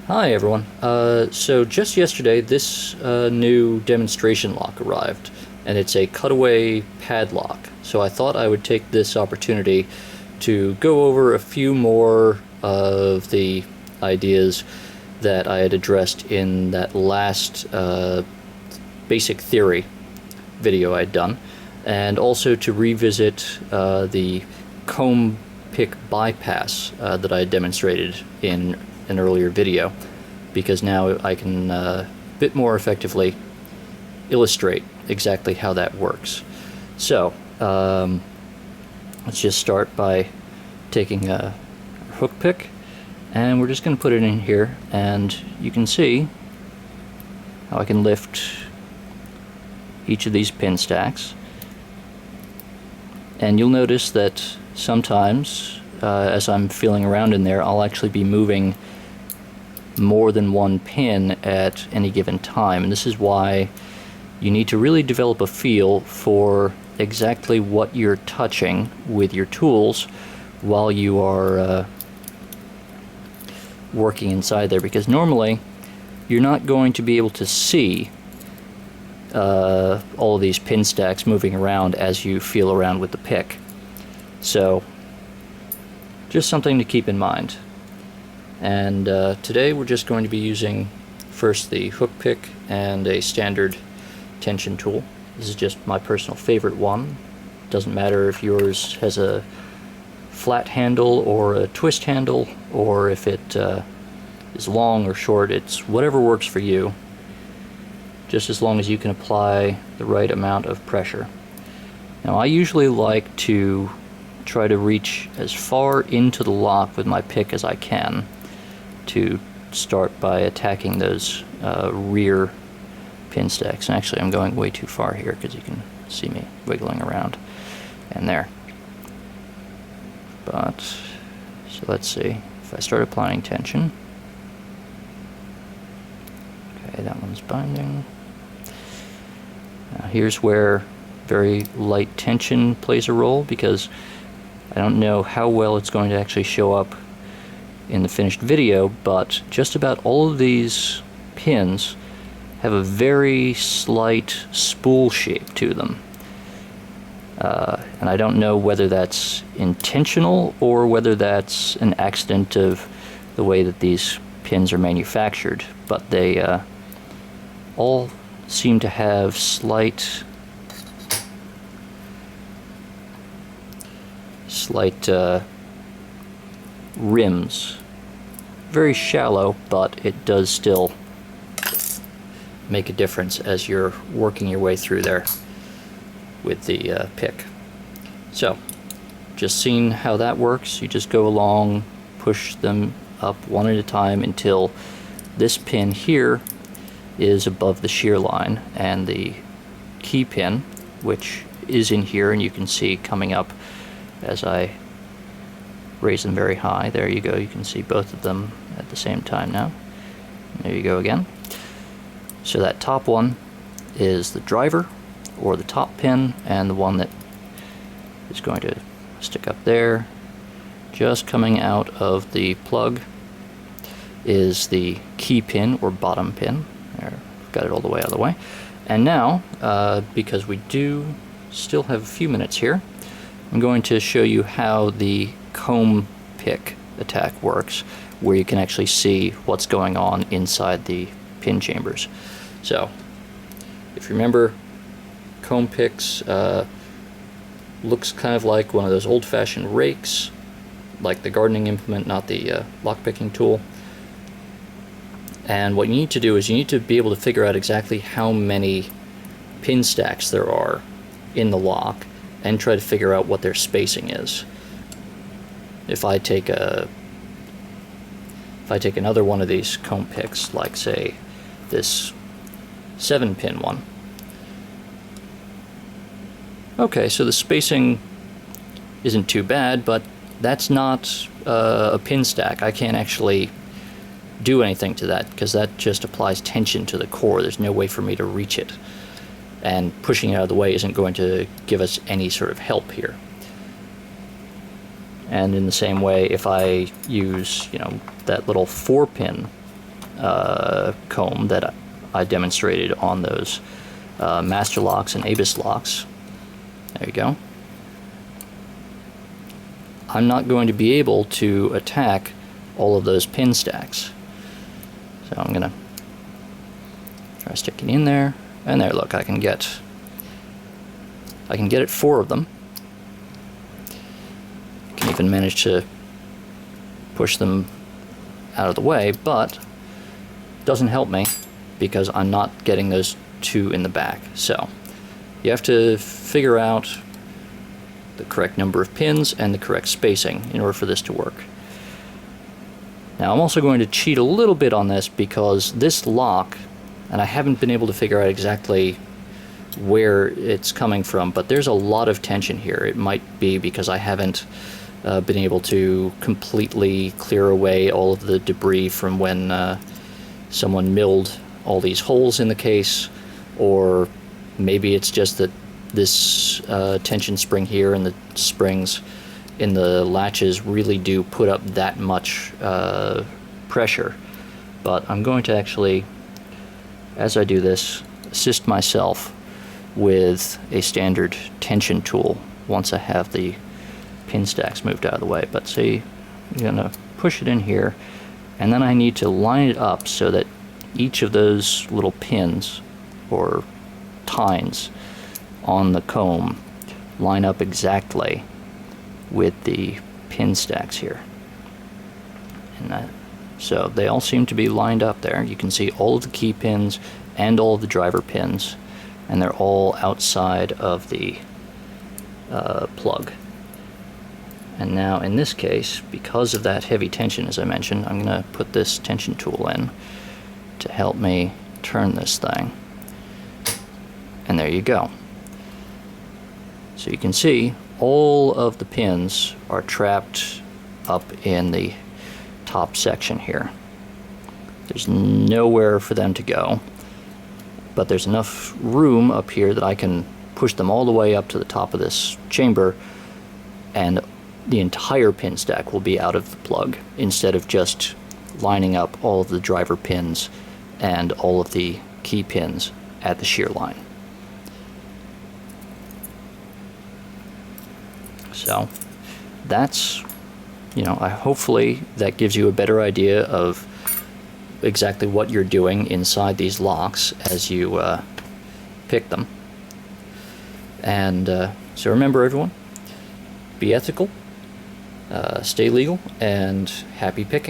Hi everyone. So just yesterday this new demonstration lock arrived, and it's a cutaway padlock. So I thought I would take this opportunity to go over a few more of the ideas that I had addressed in that last basic theory video I'd done, and also to revisit the comb pick bypass that I demonstrated in an earlier video, because now I can a bit more effectively illustrate exactly how that works. So let's just start by taking a hook pick, and we're just going to put it in here, and you can see how I can lift each of these pin stacks, and you'll notice that sometimes as I'm feeling around in there, I'll actually be moving more than one pin at any given time, and this is why you need to really develop a feel for exactly what you're touching with your tools while you are working inside there, because normally you're not going to be able to see all of these pin stacks moving around as you feel around with the pick. So just something to keep in mind. And today we're just going to be using first the hook pick and a standard tension tool. This is just my personal favorite one. Doesn't matter if yours has a flat handle or a twist handle, or if it is long or short. It's whatever works for you, just as long as you can apply the right amount of pressure. Now I usually like to try to reach as far into the lock with my pick as I can to start by attacking those rear pin stacks. And actually I'm going way too far here because you can see me wiggling around and there. But so let's see, if I start applying tension, okay, that one's binding. Now here's where very light tension plays a role, because I don't know how well it's going to actually show up in the finished video, but just about all of these pins have a very slight spool shape to them. And I don't know whether that's intentional or whether that's an accident of the way that these pins are manufactured, but they all seem to have slight rims. Very shallow, but it does still make a difference as you're working your way through there with the pick. So just seeing how that works, you just go along, push them up one at a time until this pin here is above the shear line, and the key pin, which is in here, and you can see coming up as I raise them very high. There you go, you can see both of them at the same time now. There you go again. So that top one is the driver, or the top pin, and the one that is going to stick up there, just coming out of the plug, is the key pin or bottom pin. There, got it all the way out of the way. And now, because we do still have a few minutes here, I'm going to show you how the comb pick attack works, where you can actually see what's going on inside the pin chambers. So, if you remember, comb picks looks kind of like one of those old-fashioned rakes, like the gardening implement, not the lock-picking tool. And what you need to do is you need to be able to figure out exactly how many pin stacks there are in the lock, and try to figure out what their spacing is. If I take another one of these comb picks, like say this 7-pin one. Okay, so the spacing isn't too bad, but that's not a pin stack. I can't actually do anything to that, because that just applies tension to the core. There's no way for me to reach it, and pushing it out of the way isn't going to give us any sort of help here. And in the same way, if I use, that little 4-pin comb that I demonstrated on those master locks and ABIS locks. There you go. I'm not going to be able to attack all of those pin stacks. So I'm gonna try sticking in there, and there, look, I can get it 4 of them. Can even manage to push them out of the way, but it doesn't help me because I'm not getting those 2 in the back. So you have to figure out the correct number of pins and the correct spacing in order for this to work. Now I'm also going to cheat a little bit on this because this lock, and I haven't been able to figure out exactly where it's coming from, but there's a lot of tension here. It might be because I haven't been able to completely clear away all of the debris from when someone milled all these holes in the case, or maybe it's just that this tension spring here and the springs in the latches really do put up that much pressure. But I'm going to actually, as I do this, assist myself with a standard tension tool once I have the pin stacks moved out of the way. But see, I'm going to push it in here, and then I need to line it up so that each of those little pins or tines on the comb line up exactly with the pin stacks here. And so they all seem to be lined up there. You can see all of the key pins and all of the driver pins, and they're all outside of the plug. And now in this case, because of that heavy tension, as I mentioned, I'm going to put this tension tool in to help me turn this thing. And there you go. So you can see all of the pins are trapped up in the top section here. There's nowhere for them to go, but there's enough room up here that I can push them all the way up to the top of this chamber, and the entire pin stack will be out of the plug instead of just lining up all of the driver pins and all of the key pins at the shear line. So that's, hopefully that gives you a better idea of exactly what you're doing inside these locks as you pick them. And so remember, everyone, be ethical, stay legal, and happy picking.